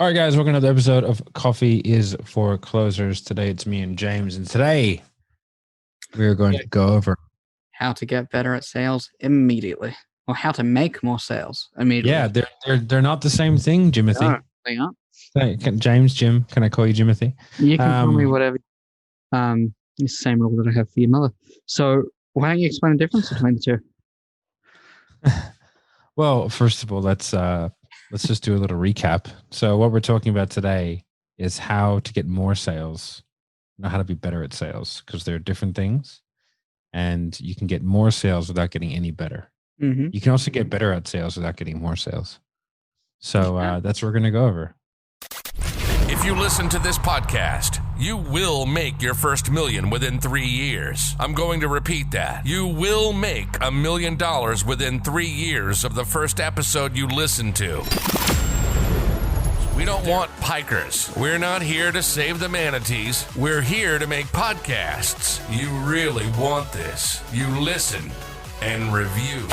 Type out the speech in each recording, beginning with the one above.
All right, guys, welcome to another episode of Coffee is for Closers. Today it's me and James, and today we're going to go over how to get better at sales immediately, or how to make more sales immediately. Yeah, they're not the same thing, Jimothy. No, they aren't. Hey, James, Jim, can I call you Jimothy? You can call me whatever. It's the same rule that I have for your mother. So why don't you explain the difference between the two? Well, first of all, let's just do a little recap. So what we're talking about today is how to get more sales, not how to be better at sales, because they're different things. And you can get more sales without getting any better. Mm-hmm. You can also get better at sales without getting more sales. So that's what we're going to go over. If you listen to this podcast, you will make your first million within 3 years. I'm going to repeat that. You will make $1 million within 3 years of the first episode you listen to. We don't want pikers. We're not here to save the manatees. We're here to make podcasts. You really want this. You listen and review.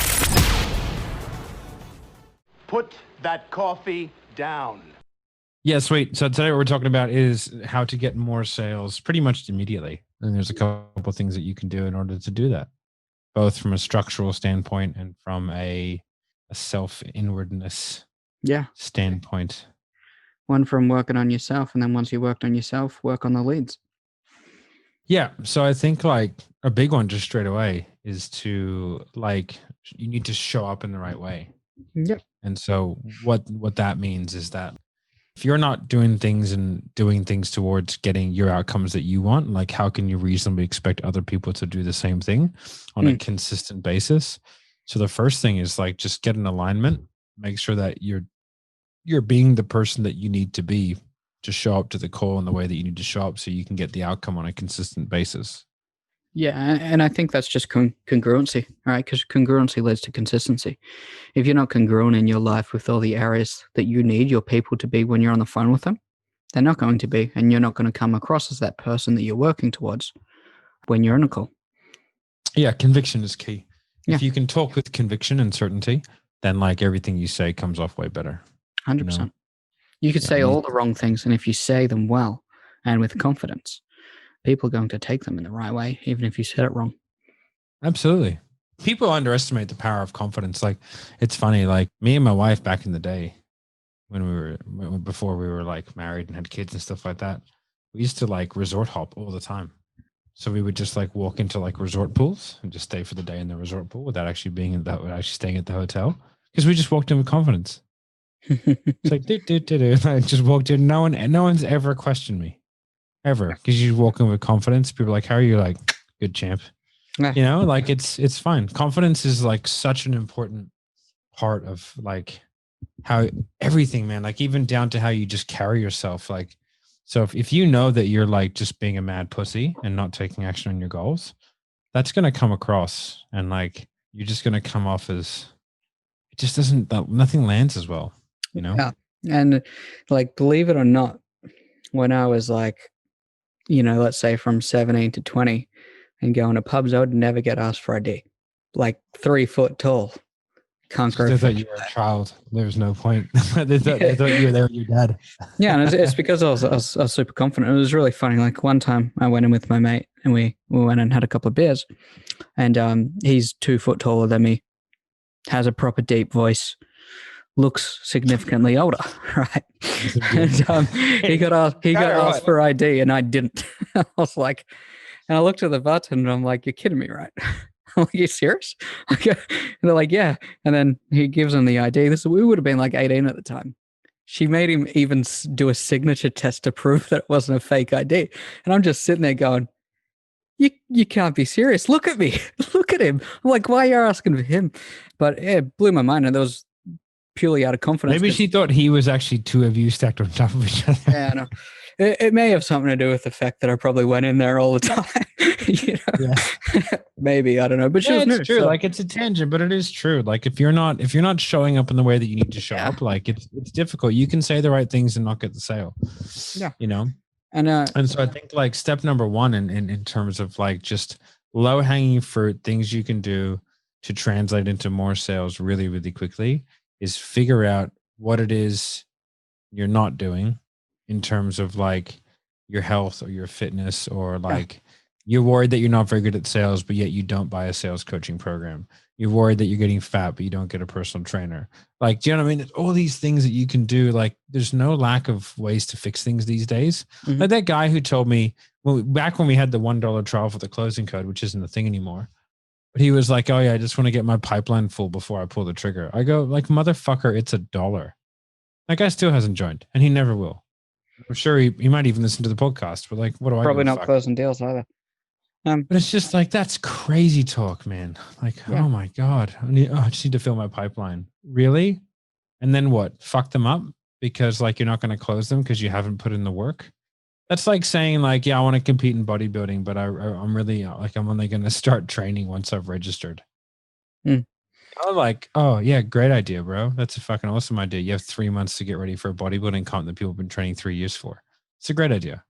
Put that coffee down. Yeah, sweet. So today what we're talking about is how to get more sales pretty much immediately. And there's a couple of things that you can do in order to do that, both from a structural standpoint and from a self-inwardness standpoint. One from working on yourself, and then once you worked on yourself, work on the leads. Yeah. So I think like a big one just straight away is to you need to show up in the right way. Yep. And so what that means is that if you're not doing things towards getting your outcomes that you want, like how can you reasonably expect other people to do the same thing on a consistent basis? So the first thing is like just get an alignment, make sure that you're being the person that you need to be to show up to the call in the way that you need to show up so you can get the outcome on a consistent basis. Yeah, and I think that's just congruency, right? Because congruency leads to consistency. If you're not congruent in your life with all the areas that you need your people to be when you're on the phone with them, they're not going to be, and you're not going to come across as that person that you're working towards when you're in a call. Yeah, conviction is key. Yeah. If you can talk with conviction and certainty, then like everything you say comes off way better. 100%. You could say all the wrong things, and if you say them well and with confidence, people are going to take them in the right way, even if you said it wrong. Absolutely. People underestimate the power of confidence. Like, it's funny, like me and my wife back in the day, before we were like married and had kids and stuff like that, we used to like resort hop all the time. So we would just like walk into like resort pools and just stay for the day in the resort pool without actually staying at the hotel, because we just walked in with confidence. It's like, I just walked in. No one's ever questioned me. Ever, because you walk in with confidence. People are like, how are you? Like, good, champ. Yeah. Like it's fine. Confidence is like such an important part of like how everything, man, like even down to how you just carry yourself. Like, so if you know that you're like just being a mad pussy and not taking action on your goals, that's going to come across, and like you're just going to come off as it just nothing lands as well, Yeah. And like, believe it or not, when I was like, let's say from 17 to 20 and going to pubs, I would never get asked for ID. Like 3 foot tall. Can't grow. They thought you were a child. There was no point. they thought you were there with your dad. Yeah, and it's because I was super confident. It was really funny. Like one time I went in with my mate and we went and had a couple of beers, and he's 2 foot taller than me, has a proper deep voice, looks significantly older, right? And he got asked for ID, and I didn't. I was like, and I looked at the bartender, and I'm like, "You're kidding me, right?" I'm like, "Are you serious?" And they're like, "Yeah." And then he gives him the ID. We would have been like 18 at the time. She made him even do a signature test to prove that it wasn't a fake ID. And I'm just sitting there going, You can't be serious. Look at me. Look at him. I'm like, why are you asking for him? But it blew my mind, and there was purely out of confidence. Maybe she thought he was actually 2 of you stacked on top of each other. Yeah, no. It may have something to do with the fact that I probably went in there all the time. Yeah. Maybe, I don't know. But she was it's new, true. so. Like, it's a tangent, but it is true. Like, if you're not showing up in the way that you need to show up, like it's difficult. You can say the right things and not get the sale. Yeah. And so I think like step number 1 in terms of like just low hanging fruit, things you can do to translate into more sales really, really quickly is figure out what it is you're not doing in terms of like your health or your fitness, or like you're worried that you're not very good at sales, but yet you don't buy a sales coaching program. You're worried that you're getting fat, but you don't get a personal trainer. Like, do you know what I mean? It's all these things that you can do. Like, there's no lack of ways to fix things these days. Mhm. Like that guy who told me back when we had the $1 trial for the closing code, which isn't a thing anymore. But he was like, "Oh yeah, I just want to get my pipeline full before I pull the trigger." I go, like, motherfucker, it's $1. That guy still hasn't joined, and he never will. I'm sure he might even listen to the podcast, but like, what do I Probably give a not fuck? closing deals either. But it's just like, that's crazy talk, man. Like, Yeah. oh my God, I just need to fill my pipeline. Really? And then what? Fuck them up because like you're not going to close them because you haven't put in the work. That's like saying like, yeah, I want to compete in bodybuilding, but I'm really like, I'm only going to start training once I've registered. Oh, like, oh yeah, great idea, bro. That's a fucking awesome idea. You have 3 months to get ready for a bodybuilding comp that people have been training 3 years for. It's a great idea.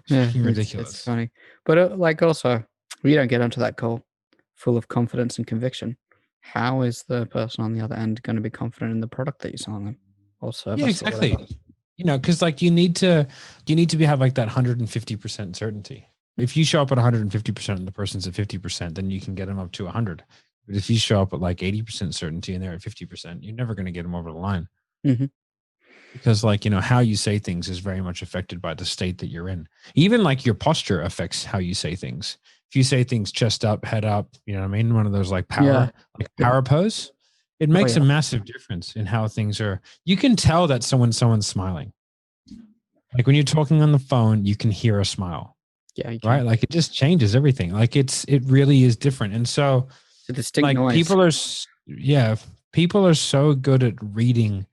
Yeah, Fucking ridiculous. It's funny, but like also, we don't get onto that call full of confidence and conviction. How is the person on the other end going to be confident in the product that you're selling them or service? Yeah, or exactly. whatever? You know, because like you need to have like that 150% certainty. If you show up at 150% and the person's at 50%, then you can get them up to 100. But if you show up at like 80% certainty and they're at 50%, you're never going to get them over the line. Mhm. Because like, you know, how you say things is very much affected by the state that you're in. Even like your posture affects how you say things. If you say things chest up, head up, you know what I mean? One of those like power pose, it makes a massive difference in how things are. You can tell that someone's smiling. Like when you're talking on the phone, you can hear a smile. Yeah, you can. Right? Like it just changes everything. Like it really is different. And so It's a distinct like noise. people are so good at reading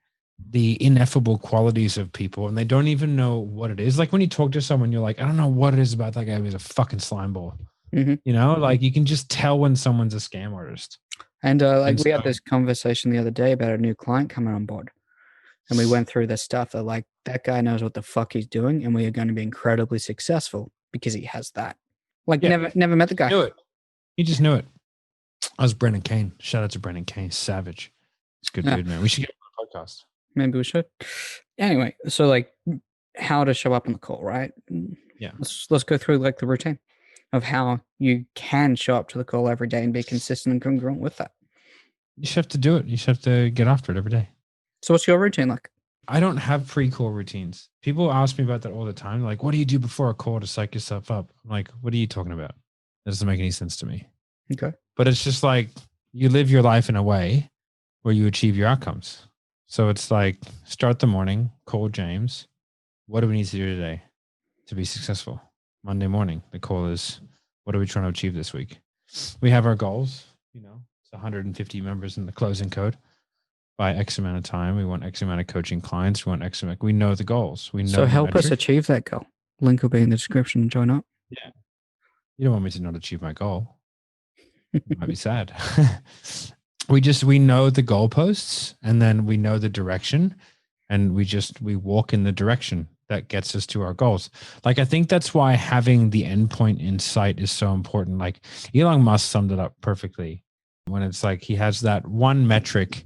the ineffable qualities of people and they don't even know what it is. Like when you talk to someone, you're like, I don't know what it is about that guy. He's a fucking slime ball. Mhm. You know, like you can just tell when someone's a scam artist. And like And we had so- this conversation the other day about a new client coming on board. And we went through this stuff that like that guy knows what the fuck he's doing and we are going to be incredibly successful because he has that. Like Yeah. never met the guy. Knew it. He just knew it. I was Brendan Kane. Shout out to Brendan Kane. Savage. It's a good Yeah. dude, man. We should get him on the podcast. Maybe we should. Anyway, so like how to show up on the call, right? Yeah. Let's go through like the routine of how you can show up to the call every day and be consistent and congruent with that. You just have to do it. You just have to get after it every day. So what's your routine like? I don't have pre-call routines. People ask me about that all the time. Like, what do you do before a call to psych yourself up? I'm like, what are you talking about? That doesn't make any sense to me. Okay. But it's just like you live your life in a way where you achieve your outcomes. So it's like start the morning, call James. What do we need to do today to be successful? Monday morning, the call is, what are we trying to achieve this week? We have our goals, you know, it's 150 members in the closing code. By X amount of time, we want X amount of coaching clients. We want X amount. We know the goals. We know. So the help us metric. achieve that goal. Link will be in the description. Join up. Yeah. You don't want me to not achieve my goal. It might be sad. we know the goalposts and then we know the direction and we walk in the direction that gets us to our goals. Like, I think that's why having the endpoint in sight is so important. Like Elon Musk summed it up perfectly when it's like he has that one metric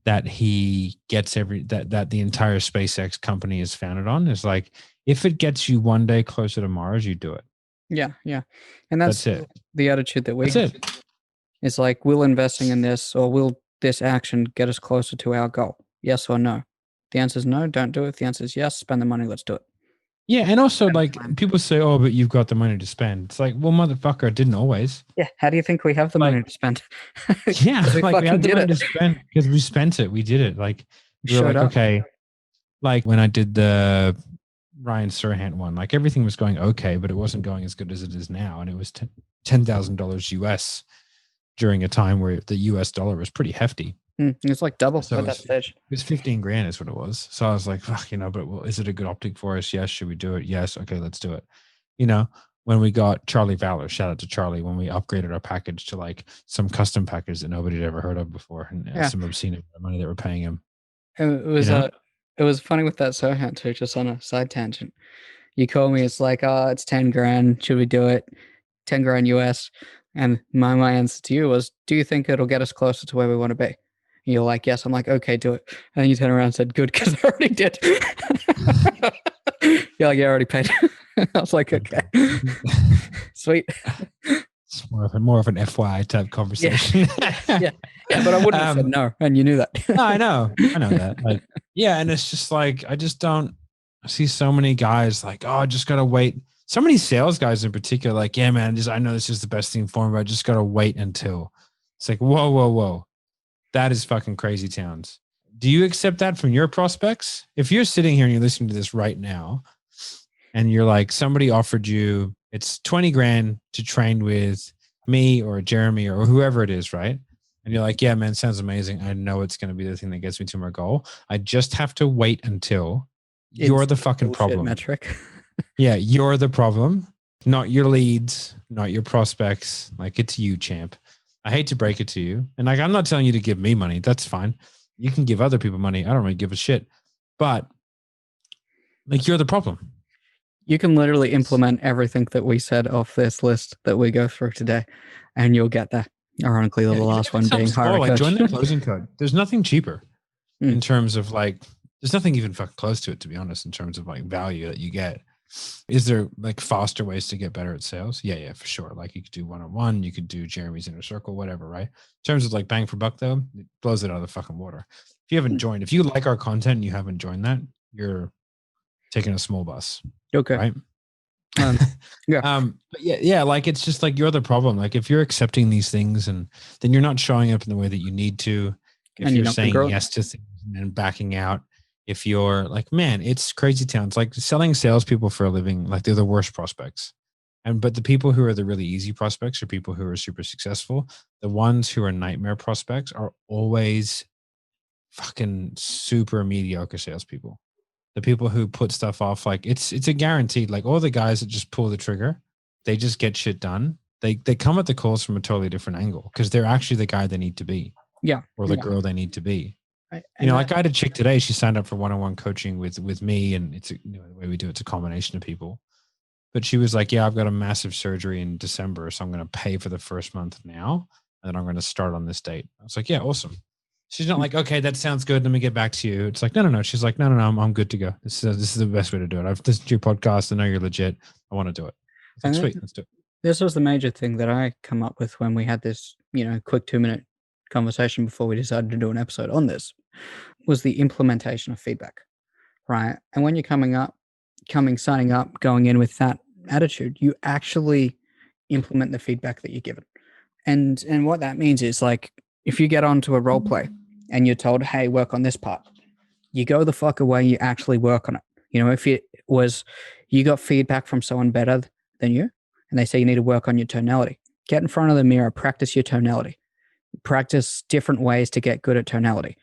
that he gets that the entire SpaceX company is founded on is like, if it gets you one day closer to Mars, you do it. Yeah. And that's it. the attitude that we That's have. it. It's like, will investing in this or will this action get us closer to our goal? Yes or no? The answer is no, don't do it. The answer is yes, spend the money, let's do it. Yeah, and also like people say, "Oh, but you've got the money to spend." It's like, well, motherfucker, I didn't always. Yeah, how do you think we have the money to spend? Yeah, we like we fucking had the did money it. to spend because we spent it. We did it. Like we were Showed like, up. okay, like when I did the Ryan Serhant one, like everything was going okay, but it wasn't going as good as it is now, and it was $10,000 US during a time where the US dollar was pretty hefty. It's like double So at that stage. It was 15 grand is what it was. So I was like, fuck, you know, but well, is it a good optic for us? Yes. Should we do it? Yes. Okay, let's do it. You know, when we got Charlie Valor, shout out to Charlie, when we upgraded our package to like some custom package that nobody had ever heard of before and some obscene amount of money that we're paying him. It was it was funny with that Serhnant too, just on a side tangent. You call me, it's like, oh, it's 10 grand. Should we do it? 10 grand US. And my answer to you was, do you think it'll get us closer to where we want to be? You're like, yes. I'm like, okay, do it. And then you turn around and said, good, because I already did. You're like, yeah, I already paid. I was like, okay, sweet. It's more of an FYI type conversation. Yeah. But I wouldn't have said no, and you knew that. No, I know that. Like, yeah, and it's just like I just don't see so many guys like, oh, I just gotta wait. So many sales guys in particular, like, yeah, man, I know this is the best thing for me, but I just gotta wait until. It's like, whoa. That is fucking crazy towns. Do you accept that from your prospects? If you're sitting here and you're listening to this right now, and you're like, somebody offered you, it's 20 grand to train with me or Jeremy or whoever it is, right? And you're like, yeah, man, sounds amazing. I know it's going to be the thing that gets me to my goal. I just have to wait until you're the fucking problem. Metric. Yeah, you're the problem, not your leads, not your prospects. Like, it's you, champ. I hate to break it to you. And like, I'm not telling you to give me money. That's fine. You can give other people money. I don't really give a shit. But like, you're the problem. You can literally implement everything that we said off this list that we go through today, and you'll get there. Ironically, the last one being hire like join the closing code. There's nothing cheaper in terms of like, there's nothing even fucking close to it, to be honest, in terms of like value that you get. Is there like faster ways to get better at sales? Yeah, for sure. Like you could do one-on-one, you could do Jeremy's Inner Circle, whatever, right? In terms of like bang for buck though, it blows it out of the fucking water. If you haven't joined, if you like our content and you haven't joined that, you're taking a small bus. Okay. Right. Yeah. But yeah, like it's just like you're the problem. Like if you're accepting these things and then you're not showing up in the way that you need to, if you're saying yes to things and backing out, if you're like, man, it's crazy town. It's like selling salespeople for a living, like they're the worst prospects. But the people who are the really easy prospects are people who are super successful. The ones who are nightmare prospects are always fucking super mediocre salespeople. The people who put stuff off, like it's a guaranteed, like all the guys that just pull the trigger, they just get shit done. They come at the calls from a totally different angle because they're actually the guy they need to be. Yeah. Or the girl they need to be. Right. Like I had a chick today, she signed up for one-on-one coaching with me, and it's the way we do it's a combination of people. But she was like, yeah, I've got a massive surgery in December, so I'm going to pay for the first month now, and then I'm going to start on this date. I was like, yeah, awesome. She's not like, okay, that sounds good. Let me get back to you. It's like, no. She's like, no, I'm good to go. This is the best way to do it. I've listened to your podcast. I know you're legit. I want to do it. It's like, sweet, let's do it. This was the major thing that I come up with when we had this, quick 2-minute conversation before we decided to do an episode on this, was the implementation of feedback, right? And when you're signing up, going in with that attitude, you actually implement the feedback that you're given. And what that means is like, if you get onto a role play and you're told, hey, work on this part, you go the fuck away, you actually work on it. If it was, you got feedback from someone better than you, and they say you need to work on your tonality, get in front of the mirror, practice your tonality, practice different ways to get good at tonality.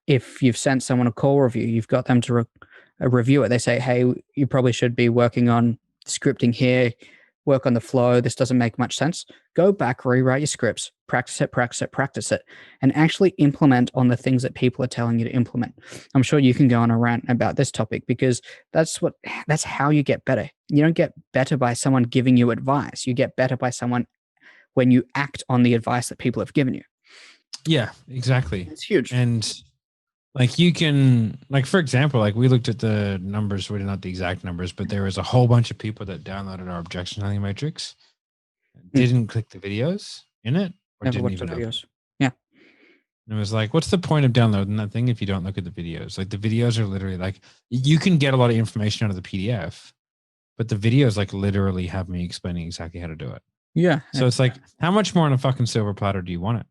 If you've sent someone a call review, you've got them to review it. They say, hey, you probably should be working on scripting here, work on the flow. This doesn't make much sense. Go back, rewrite your scripts, practice it, and actually implement on the things that people are telling you to implement. I'm sure you can go on a rant about this topic because that's how you get better. You don't get better by someone giving you advice. You get better by someone when you act on the advice that people have given you. Yeah, exactly. It's huge. And like you can, like, for example, like we looked at the numbers, well, not the exact numbers, but there was a whole bunch of people that downloaded our objection handling matrix, didn't click the videos in it, or Never didn't watched even the open videos. it. Yeah. And it was like, what's the point of downloading that thing if you don't look at the videos? Like the videos are literally like, you can get a lot of information out of the PDF, but the videos like literally have me explaining exactly how to do it. Yeah. So it's like, how much more on a fucking silver platter do you want it?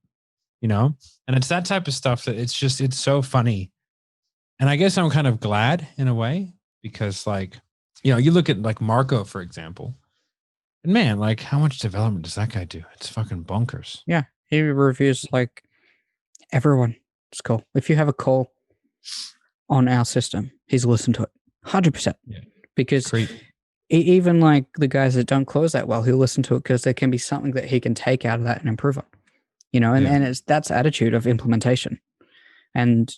And it's that type of stuff that it's so funny. And I guess I'm kind of glad in a way because like, you look at like Marco, for example, and man, like how much development does that guy do? It's fucking bonkers. Yeah. He reviews like everyone. It's cool. If you have a call on our system, he's listened to it 100%. Yeah. Because even like the guys that don't close that well, he'll listen to it because there can be something that he can take out of that and improve on. And that's attitude of implementation. And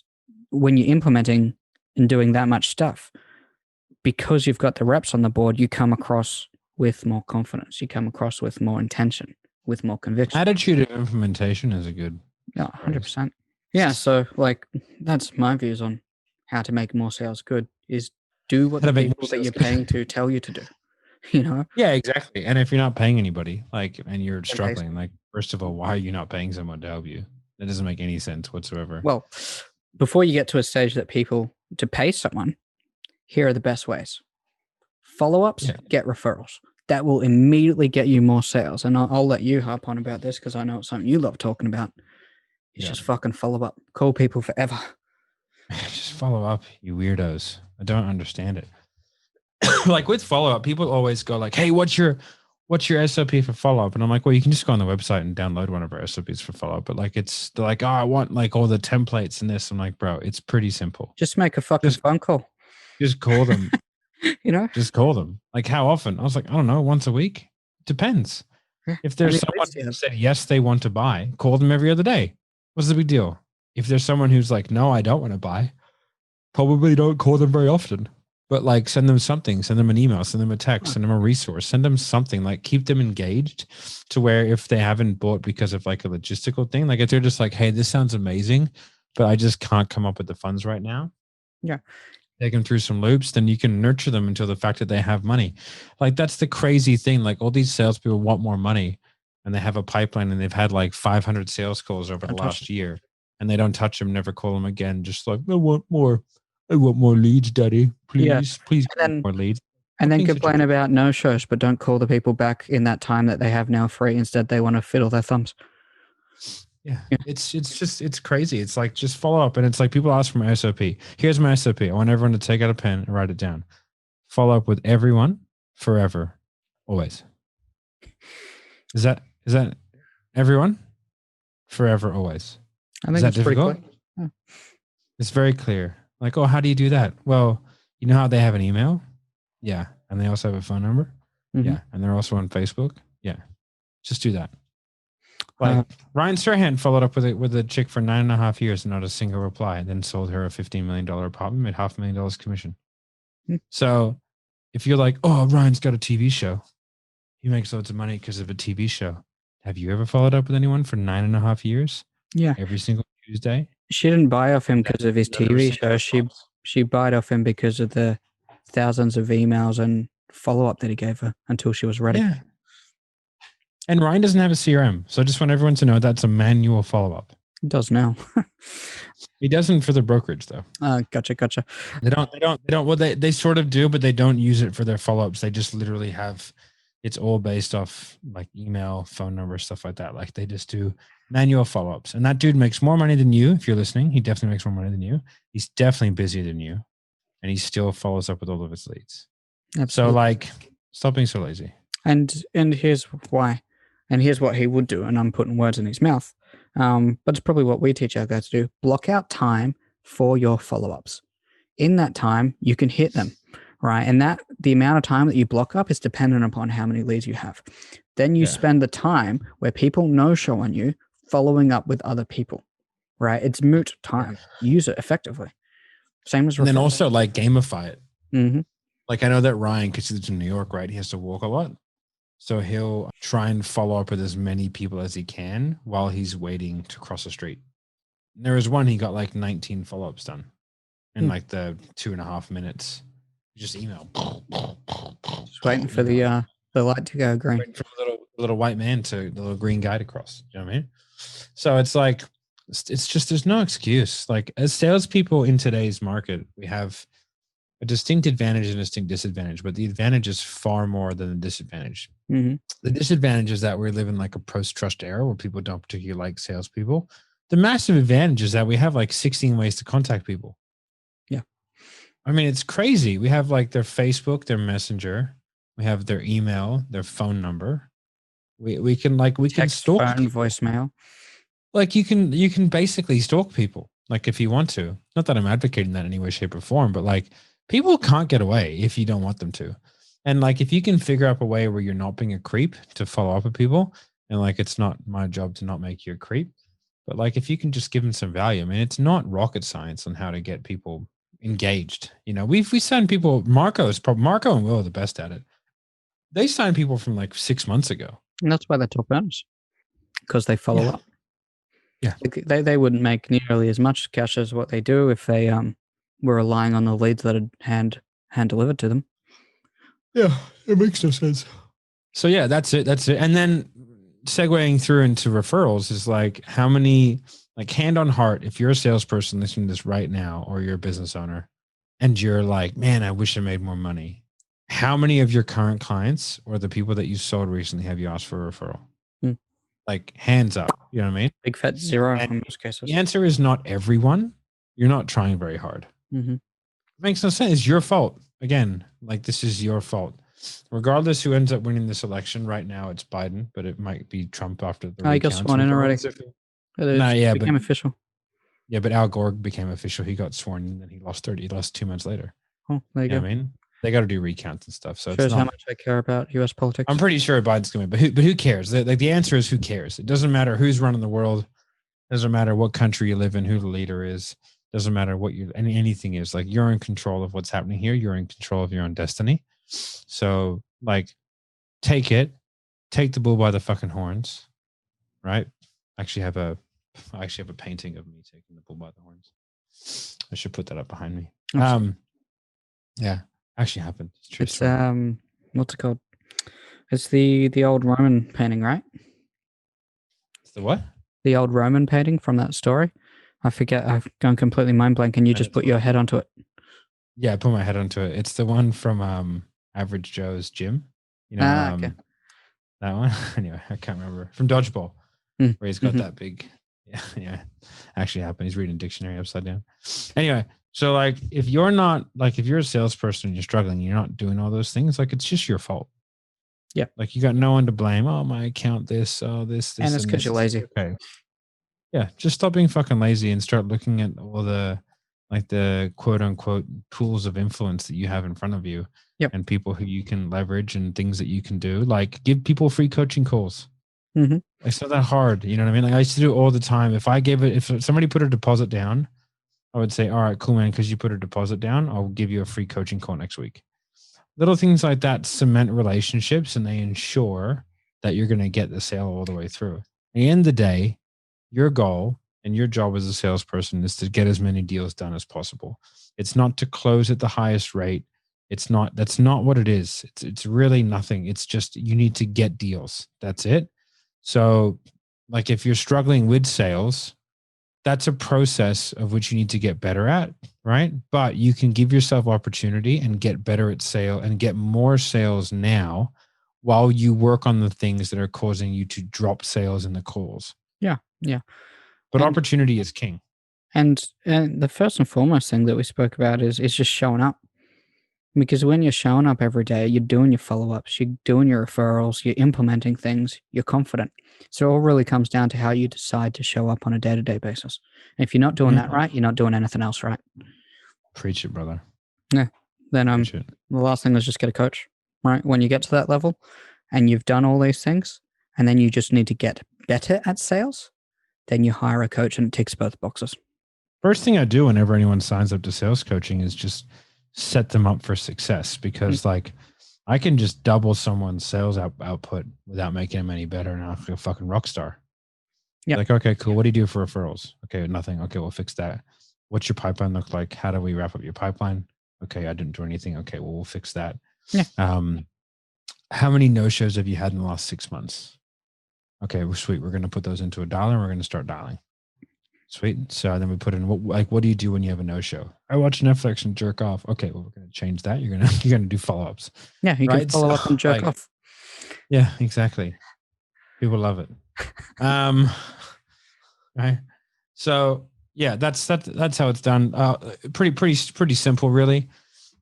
when you're implementing and doing that much stuff, because you've got the reps on the board, you come across with more confidence. You come across with more intention, with more conviction. Attitude of implementation is a good. Yeah, 100%. Yeah. So like, that's my views on how to make more sales good is do what How to the make more people that sales you're good. paying to tell you to do, you know? Yeah, exactly. And if you're not paying anybody, like, and you're Then pay struggling, like, first of all, why are you not paying someone to help you? That doesn't make any sense whatsoever. Well, before you get to a stage that people to pay someone, here are the best ways. Follow-ups, Yeah. get referrals. That will immediately get you more sales. And I'll let you harp on about this because I know it's something you love talking about. It's Yeah. just fucking follow up. Call people forever. Just follow up, you weirdos. I don't understand it. Like with follow up, people always go like, "Hey, what's your SOP for follow up?" And I'm like, "Well, you can just go on the website and download one of our SOPs for follow up." But like, they're like, "Oh, I want like all the templates and this." I'm like, "Bro, it's pretty simple. Just make a fucking phone call. Just call them. You know? Just call them. Like, how often?" I was like, "I don't know, once a week. Depends. Yeah. If there's someone who said yes, they want to buy, call them every other day. What's the big deal? If there's someone who's like, no, I don't want to buy, probably don't call them very often. But like, send them something, send them an email, send them a text, send them a resource, send them something, like keep them engaged to where if they haven't bought because of like a logistical thing, like if they're just like, hey, this sounds amazing, but I just can't come up with the funds right now. Yeah. Take them through some loops, then you can nurture them until the fact that they have money. Like that's the crazy thing. Like all these salespeople want more money and they have a pipeline and they've had like 500 sales calls over the last year and they don't touch them, never call them again. Just like, I want more leads, daddy. Please, please give me more leads. And then complain about no shows, but don't call the people back in that time that they have now free. Instead, they want to fiddle their thumbs. Yeah. It's crazy. It's like, just follow up. And it's like people ask for my SOP. Here's my SOP. I want everyone to take out a pen and write it down. Follow up with everyone forever, always. Is that everyone forever, always? I think that's pretty clear. Yeah. It's very clear. Like, oh, how do you do that? Well, you know how they have an email? Yeah. And they also have a phone number? Mm-hmm. Yeah. And they're also on Facebook? Yeah. Just do that. Like Ryan Serhnant followed up with a chick for 9.5 years and not a single reply, and then sold her a $15 million apartment, made $500,000 commission. Mm-hmm. So if you're like, oh, Ryan's got a TV show, he makes loads of money because of a TV show. Have you ever followed up with anyone for 9.5 years? Yeah. Every single Tuesday? She didn't buy off him because of his TV show. She bought off him because of the thousands of emails and follow-up that he gave her until she was ready. Yeah. And Ryan doesn't have a CRM. So I just want everyone to know that's a manual follow-up. He does now. He doesn't for the brokerage though. Gotcha. They don't, well, they sort of do, but they don't use it for their follow-ups. They just literally have, it's all based off like email, phone number, stuff like that. Like they just do manual follow-ups. And that dude makes more money than you. If you're listening, he definitely makes more money than you. He's definitely busier than you. And he still follows up with all of his leads. Absolutely. So like, stop being so lazy. And here's why. And here's what he would do. And I'm putting words in his mouth. But it's probably what we teach our guys to do. Block out time for your follow-ups. In that time, you can hit them, right? And that the amount of time that you block up is dependent upon how many leads you have. Then you spend the time where people no-show on you following up with other people, right? It's moot time. Use it effectively. Same as referrals. And then also like gamify it. Mm-hmm. Like I know that Ryan, because he lives in New York, right? He has to walk a lot. So he'll try and follow up with as many people as he can while he's waiting to cross the street. And there was one, he got like 19 follow-ups done in like the 2.5 minutes. Just email. Just waiting for the light to go green. Waiting for the little white man the little green guy to cross. You know what I mean? So it's like, it's just, there's no excuse. Like as salespeople in today's market, we have a distinct advantage and a distinct disadvantage, but the advantage is far more than the disadvantage. Mm-hmm. The disadvantage is that we live in like a post-trust era where people don't particularly like salespeople. The massive advantage is that we have like 16 ways to contact people. Yeah. I mean, it's crazy. We have like their Facebook, their Messenger, we have their email, their phone number. We can text, stalk phone, people. Voicemail. Like you can basically stalk people. Like if you want to. Not that I'm advocating that in any way, shape, or form, but like people can't get away if you don't want them to. And like, if you can figure out a way where you're not being a creep to follow up with people, and like, it's not my job to not make you a creep, but like, if you can just give them some value, I mean, it's not rocket science on how to get people engaged. You know, we sign people, Marco and Will are the best at it. They sign people from like 6 months ago. And that's why they're top earners, because they follow up. Yeah. They wouldn't make nearly as much cash as what they do if they were relying on the leads that are hand delivered to them. Yeah, it makes no sense. So yeah, that's it. And then segueing through into referrals is like, how many, like, hand on heart, if you're a salesperson listening to this right now, or you're a business owner and you're like, man, I wish I made more money. How many of your current clients or the people that you sold recently have you asked for a referral? Like, hands up. You know what I mean? Big fat zero And in most cases. the answer is not everyone. You're not trying very hard. Mm-hmm. It makes no sense. It's your fault. Again, like, this is your fault. Regardless who ends up winning this election, right now it's Biden, but it might be Trump after the he got sworn in already. It became official. Yeah, but Al Gore became official. He got sworn and then he lost 2 months later. Oh, there you go. I mean, they got to do recounts and stuff. So shows it's not, how much I care about U.S. politics. I'm pretty sure Biden's going to win, but who cares? Like, the answer is, who cares? It doesn't matter who's running the world. It doesn't matter what country you live in, who the leader is. It doesn't matter what anything is. Like, you're in control of what's happening here. You're in control of your own destiny. So, like, take the bull by the fucking horns, right? I actually have a painting of me taking the bull by the horns. I should put that up behind me. Yeah, actually happened. It's what's it called? It's the old Roman painting, right? It's the what? The old Roman painting from that story. I forget. I've gone completely mind blank, and you just put your head onto it. Yeah, I put my head onto it. It's the one from Average Joe's gym. You know, okay. That one. Anyway, I can't remember. From Dodgeball, where he's got that big. Yeah, actually happened. He's reading a dictionary upside down. Anyway, so like, if you're a salesperson and you're struggling, you're not doing all those things, like, it's just your fault. Yeah. Like, you got no one to blame. Oh, my account, this, this. And it's because you're lazy. Okay. Yeah, just stop being fucking lazy and start looking at all the quote unquote tools of influence that you have in front of you. Yep. And people who you can leverage and things that you can do. Like, give people free coaching calls. Mm-hmm. It's not that hard. You know what I mean? Like, I used to do it all the time. If somebody put a deposit down, I would say, all right, cool, man, because you put a deposit down, I'll give you a free coaching call next week. Little things like that cement relationships, and they ensure that you're going to get the sale all the way through. At the end of the day, your goal and your job as a salesperson is to get as many deals done as possible. It's not to close at the highest rate. That's not what it is. It's really nothing. It's just, you need to get deals. That's it. So, like, if you're struggling with sales, that's a process of which you need to get better at, right? But you can give yourself opportunity and get better at sale and get more sales now while you work on the things that are causing you to drop sales in the calls. Yeah. Yeah. But opportunity is king. And the first and foremost thing that we spoke about is just showing up. Because when you're showing up every day, you're doing your follow-ups, you're doing your referrals, you're implementing things, you're confident. So it all really comes down to how you decide to show up on a day-to-day basis. And if you're not doing that right, you're not doing anything else right. Preach it, brother. Yeah. Then the last thing is just get a coach, right? When you get to that level and you've done all these things, and then you just need to get better at sales, then you hire a coach and it ticks both boxes. First thing I do whenever anyone signs up to sales coaching is just set them up for success, because like, I can just double someone's sales output without making them any better, and I'll feel a fucking rock star. Yeah. Like, okay, cool. What do you do for referrals? Okay, nothing. Okay, we'll fix that. What's your pipeline look like? How do we wrap up your pipeline? Okay, I didn't do anything. Okay, well, we'll fix that. Yeah. How many no-shows have you had in the last 6 months? Okay, well, sweet. We're going to put those into a dialer and we're going to start dialing. Sweet. So then we put in, what do you do when you have a no-show? I watch Netflix and jerk off. Okay, well, we're going to change that. You're going to do follow-ups. Yeah, you can follow up and jerk off. Yeah, exactly. People love it. Right. So yeah, that's how it's done. Pretty simple, really.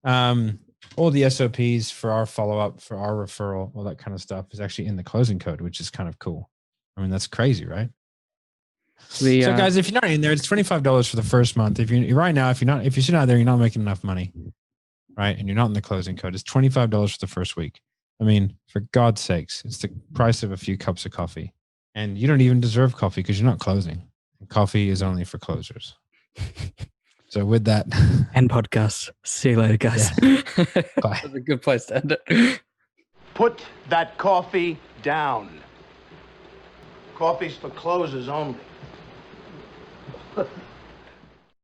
All the SOPs for our follow-up, for our referral, all that kind of stuff is actually in the closing code, which is kind of cool. I mean, that's crazy, right? So guys, if you're not in there, it's $25 for the first month. If you're right now, if you're sitting out there, you're not making enough money, right? And you're not in the closing code, it's $25 for the first week. I mean, for God's sakes, it's the price of a few cups of coffee, and you don't even deserve coffee because you're not closing. Coffee is only for closers. So with that, end podcast. See you later, guys. Yeah. Bye. That's a good place to end it. Put that coffee down. Coffee's for closers only.